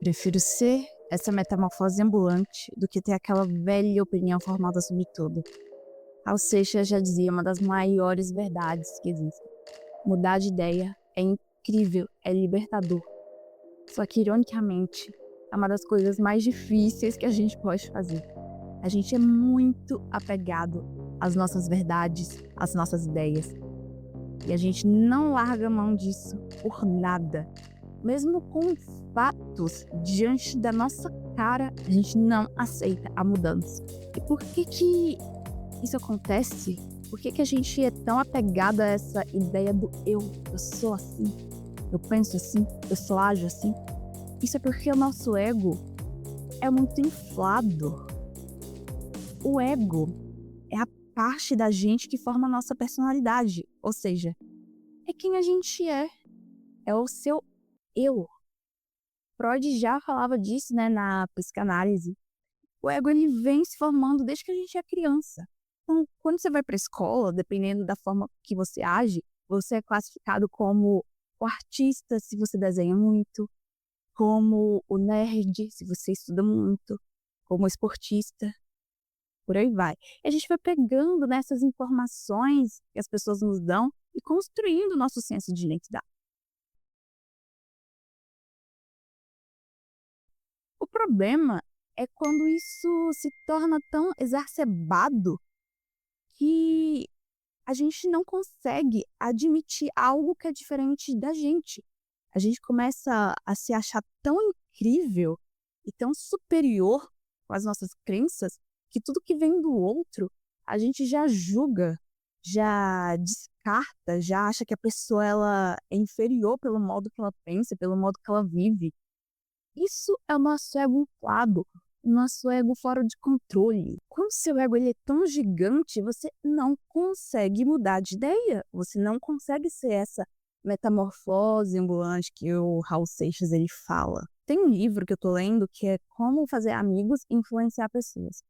Prefiro ser essa metamorfose ambulante do que ter aquela velha opinião formada sobre tudo. Raul Seixas já dizia uma das maiores verdades que existem. Mudar de ideia é incrível, é libertador. Só que, ironicamente, é uma das coisas mais difíceis que a gente pode fazer. A gente é muito apegado às nossas verdades, às nossas ideias. E a gente não larga mão disso por nada. Mesmo com fatos diante da nossa cara, a gente não aceita a mudança. E por que isso acontece? Por que a gente é tão apegado a essa ideia do eu sou assim, eu penso assim, eu só ajo assim? Isso é porque o nosso ego é muito inflado. O ego é a parte da gente que forma a nossa personalidade, ou seja, é quem a gente é o seu eu. Freud já falava disso, né, na psicanálise. O ego ele vem se formando desde que a gente é criança. Então, quando você vai para a escola, dependendo da forma que você age, você é classificado como o artista se você desenha muito, como o nerd se você estuda muito, como o esportista, por aí vai. E a gente vai pegando nessas informações que as pessoas nos dão e construindo o nosso senso de identidade. O problema é quando isso se torna tão exacerbado que a gente não consegue admitir algo que é diferente da gente. A gente começa a se achar tão incrível e tão superior com as nossas crenças que tudo que vem do outro a gente já julga, já descarta, já acha que a pessoa ela é inferior pelo modo que ela pensa, pelo modo que ela vive. Isso é o nosso ego inflado, o nosso ego fora de controle. Quando seu ego ele é tão gigante, você não consegue mudar de ideia. Você não consegue ser essa metamorfose ambulante que o Raul Seixas ele fala. Tem um livro que eu tô lendo que é Como Fazer Amigos e Influenciar Pessoas.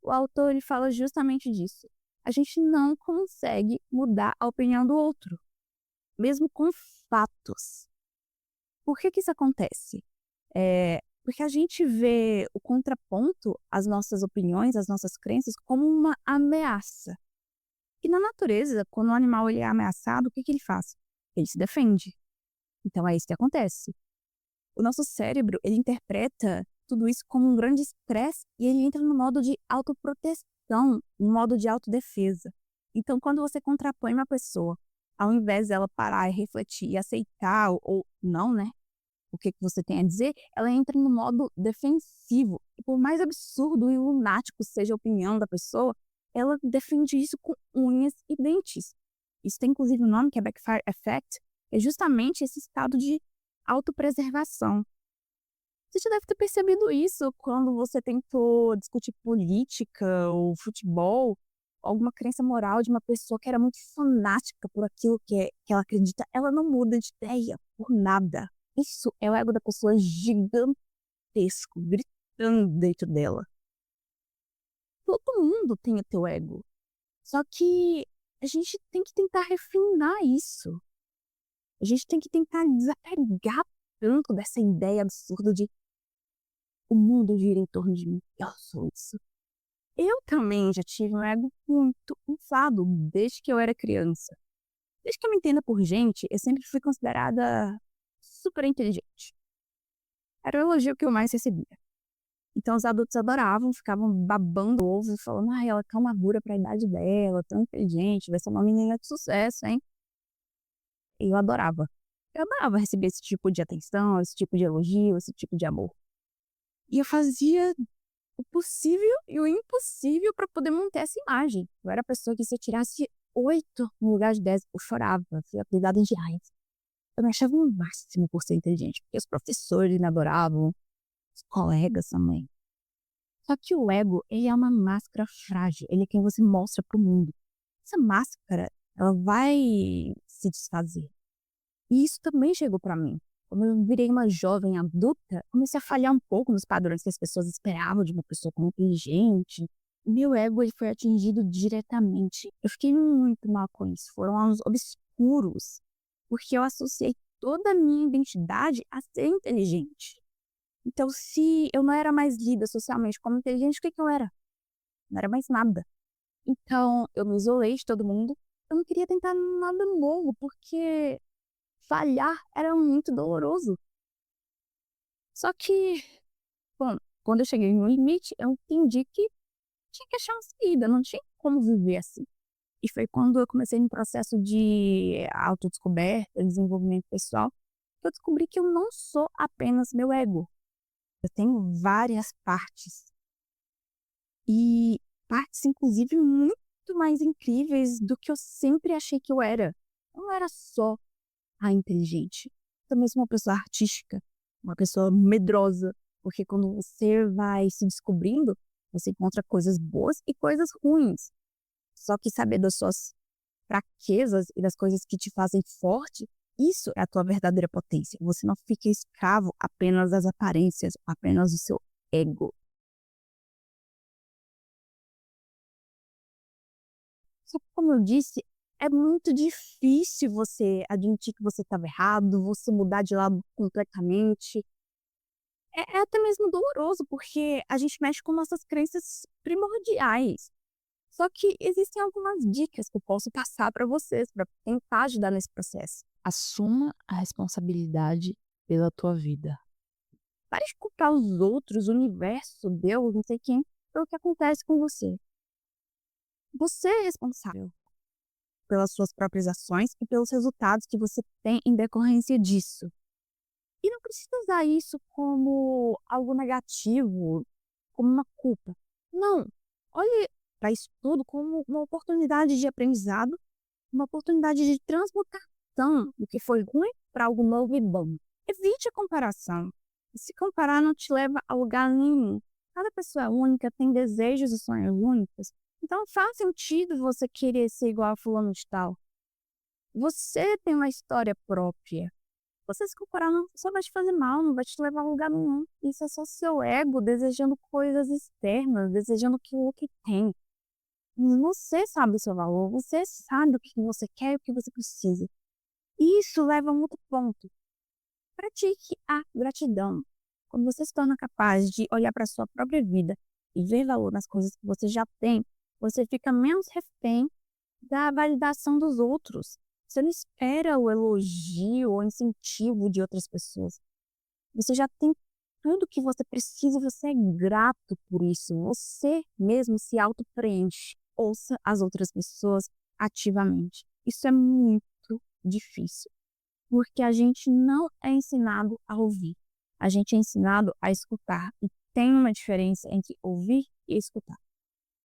O autor ele fala justamente disso. A gente não consegue mudar a opinião do outro, mesmo com fatos. Por que isso acontece? Porque a gente vê o contraponto às nossas opiniões, às nossas crenças, como uma ameaça. E na natureza, quando o animal ele é ameaçado, o que ele faz? Ele se defende. Então é isso que acontece. O nosso cérebro, ele interpreta tudo isso como um grande estresse e ele entra no modo de autoproteção, no modo de autodefesa. Então, quando você contrapõe uma pessoa, ao invés dela parar e refletir e aceitar ou não, né? O que você tem a dizer, ela entra no modo defensivo. E por mais absurdo e lunático seja a opinião da pessoa, ela defende isso com unhas e dentes. Isso tem inclusive um nome que é Backfire Effect, é justamente esse estado de autopreservação. Você já deve ter percebido isso quando você tentou discutir política ou futebol, alguma crença moral de uma pessoa que era muito fanática por aquilo que ela acredita. Ela não muda de ideia por nada. Isso é o ego da pessoa gigantesco, gritando dentro dela. Todo mundo tem o teu ego. Só que a gente tem que tentar refinar isso. A gente tem que tentar desapegar tanto dessa ideia absurda de o mundo gira em torno de mim. Eu sou isso. Eu também já tive um ego muito inflado desde que eu era criança. Desde que eu me entenda por gente, eu sempre fui considerada super inteligente. Era o elogio que eu mais recebia. Então os adultos adoravam, ficavam babando o ovo, falando: "Ai, ela tá madura pra idade dela, tão inteligente, vai ser uma menina de sucesso, hein". E eu adorava. Eu adorava receber esse tipo de atenção, esse tipo de elogio, esse tipo de amor. E eu fazia o possível e o impossível pra poder manter essa imagem. Eu era a pessoa que se eu tirasse 8 no lugar de 10, eu chorava, fui apelidada de raiz. Eu me achava o máximo por ser inteligente, porque os professores me adoravam, os colegas também. Só que o ego, ele é uma máscara frágil, ele é quem você mostra para o mundo. Essa máscara, ela vai se desfazer. E isso também chegou para mim. Quando eu virei uma jovem adulta, comecei a falhar um pouco nos padrões que as pessoas esperavam de uma pessoa como inteligente. Meu ego ele foi atingido diretamente. Eu fiquei muito mal com isso. Foram anos obscuros, porque eu associei toda a minha identidade a ser inteligente. Então, se eu não era mais lida socialmente como inteligente, o que que eu era? Não era mais nada. Então, eu me isolei de todo mundo. Eu não queria tentar nada novo, porque falhar era muito doloroso. Só que, bom, quando eu cheguei no limite, eu entendi que tinha que achar uma saída, não tinha como viver assim. E foi quando eu comecei no processo de autodescoberta, desenvolvimento pessoal, que eu descobri que eu não sou apenas meu ego. Eu tenho várias partes. E partes, inclusive, muito mais incríveis do que eu sempre achei que eu era. Eu não era só a inteligente. Eu também sou uma pessoa artística, uma pessoa medrosa, porque quando você vai se descobrindo, você encontra coisas boas e coisas ruins. Só que saber das suas fraquezas e das coisas que te fazem forte, isso é a tua verdadeira potência. Você não fica escravo apenas das aparências, apenas do seu ego. Só que, como eu disse, é muito difícil você admitir que você estava errado, você mudar de lado completamente. É até mesmo doloroso, porque a gente mexe com nossas crenças primordiais. Só que existem algumas dicas que eu posso passar para vocês, para tentar ajudar nesse processo. Assuma a responsabilidade pela tua vida. Para de culpar os outros, o universo, Deus, não sei quem, pelo que acontece com você. Você é responsável pelas suas próprias ações e pelos resultados que você tem em decorrência disso. E não precisa usar isso como algo negativo, como uma culpa. Não. Olhe para isso tudo como uma oportunidade de aprendizado, uma oportunidade de transmutação do que foi ruim para algo novo e bom. Evite a comparação. E se comparar não te leva a lugar nenhum. Cada pessoa é única, tem desejos e sonhos únicos. Então faz sentido você querer ser igual a fulano de tal. Você tem uma história própria. Você se comparar não só vai te fazer mal, não vai te levar a lugar nenhum. Isso é só seu ego desejando coisas externas, desejando aquilo que tem. Você sabe o seu valor, você sabe o que você quer e o que você precisa. E isso leva a um outro ponto. Pratique a gratidão. Quando você se torna capaz de olhar para a sua própria vida e ver valor nas coisas que você já tem, você fica menos refém da validação dos outros. Você não espera o elogio ou incentivo de outras pessoas. Você já tem tudo que você precisa, você é grato por isso. Você mesmo se auto-preenche. Ouça as outras pessoas ativamente. Isso é muito difícil, porque a gente não é ensinado a ouvir. A gente é ensinado a escutar. E tem uma diferença entre ouvir e escutar.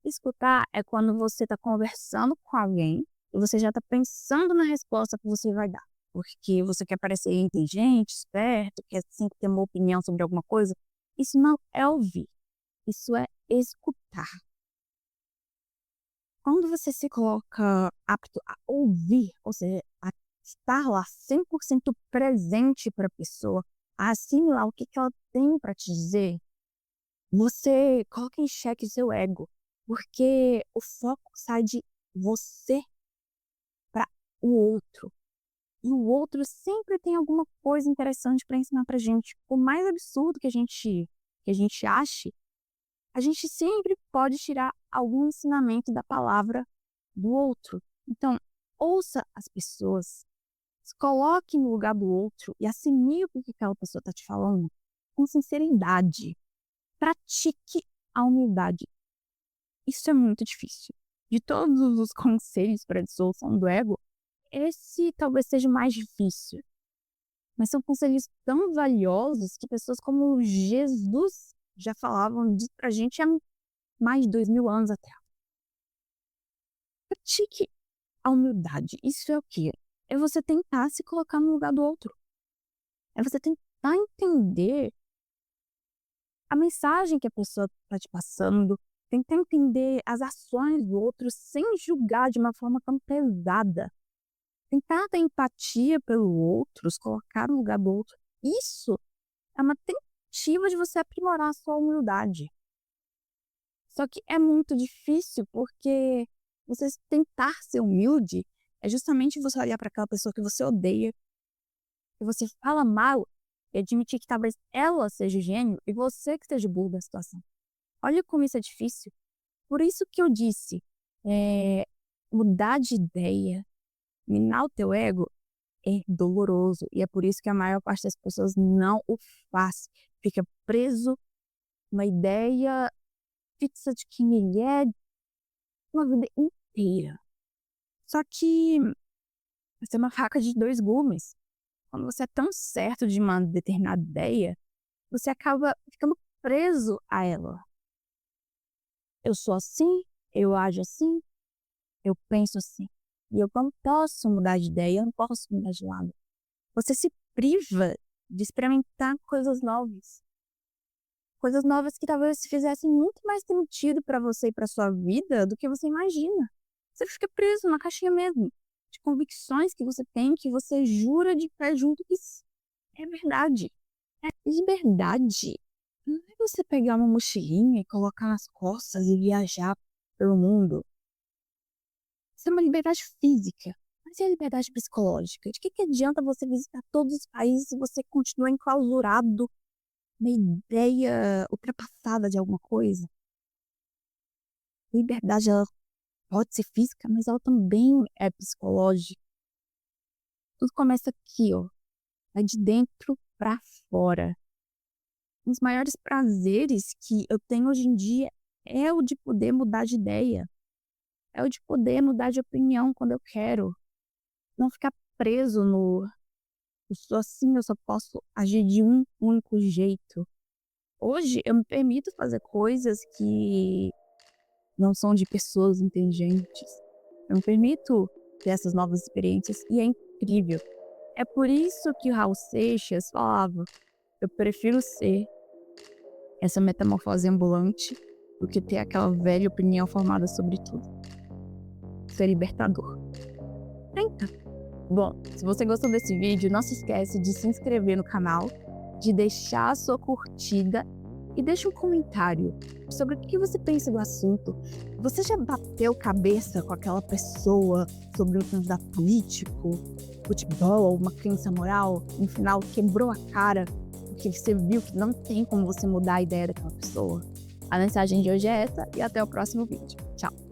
Escutar é quando você está conversando com alguém e você já está pensando na resposta que você vai dar. Porque você quer parecer inteligente, esperto, quer sempre ter uma opinião sobre alguma coisa. Isso não é ouvir, isso é escutar. Quando você se coloca apto a ouvir, ou seja, a estar lá 100% presente para a pessoa, a assimilar o que que ela tem para te dizer, você coloca em xeque seu ego, porque o foco sai de você para o outro. E o outro sempre tem alguma coisa interessante para ensinar pra gente. Por mais absurdo que a gente ache, a gente sempre pode tirar algum ensinamento da palavra do outro. Então, ouça as pessoas, se coloque no lugar do outro e assimile o que aquela pessoa está te falando com sinceridade. Pratique a humildade. Isso é muito difícil. De todos os conselhos para a dissolução do ego, esse talvez seja o mais difícil. Mas são conselhos tão valiosos que pessoas como Jesus já falavam disso pra gente há mais de 2000 anos atrás. Pratique a humildade. Isso é o quê? É você tentar se colocar no lugar do outro. É você tentar entender a mensagem que a pessoa está te passando, tentar entender as ações do outro sem julgar de uma forma tão pesada. Tentar ter empatia pelo outro, se colocar no lugar do outro. Isso é uma tentativa de você aprimorar a sua humildade. Só que é muito difícil porque você tentar ser humilde é justamente você olhar para aquela pessoa que você odeia, que você fala mal e admitir que talvez ela seja o gênio e você que esteja burro da situação. Olha como isso é difícil. Por isso que eu disse, mudar de ideia, minar o teu ego é doloroso. E é por isso que a maior parte das pessoas não o faz. Fica preso numa ideia fixa de quem ele é uma vida inteira. Só que você é uma faca de dois gumes. Quando você é tão certo de uma determinada ideia, você acaba ficando preso a ela. Eu sou assim, eu ajo assim, eu penso assim. E eu não posso mudar de ideia, eu não posso mudar de lado. Você se priva de experimentar coisas novas. Coisas novas que talvez fizessem muito mais sentido para você e para sua vida do que você imagina. Você fica preso na caixinha mesmo, de convicções que você tem, que você jura de pé junto que é verdade. É liberdade. Não é você pegar uma mochilinha e colocar nas costas e viajar pelo mundo. Isso é uma liberdade física. Mas e a liberdade psicológica? De que adianta você visitar todos os países se você continua enclausurado na ideia ultrapassada de alguma coisa? Liberdade, ela pode ser física, mas ela também é psicológica. Tudo começa aqui, ó. É de dentro pra fora. Um dos maiores prazeres que eu tenho hoje em dia é o de poder mudar de ideia. É o de poder mudar de opinião quando eu quero. Não ficar preso no eu sou assim, eu só posso agir de um único jeito. Hoje eu me permito fazer coisas que não são de pessoas inteligentes. Eu me permito ter essas novas experiências e é incrível. É por isso que o Raul Seixas falava: eu prefiro ser essa metamorfose ambulante do que ter aquela velha opinião formada sobre tudo. Isso é libertador. Tenta. Bom, se você gostou desse vídeo, não se esquece de se inscrever no canal, de deixar a sua curtida e deixa um comentário sobre o que você pensa do assunto. Você já bateu cabeça com aquela pessoa sobre um candidato político, futebol, uma crença moral, no final quebrou a cara porque você viu que não tem como você mudar a ideia daquela pessoa? A mensagem de hoje é essa e até o próximo vídeo. Tchau!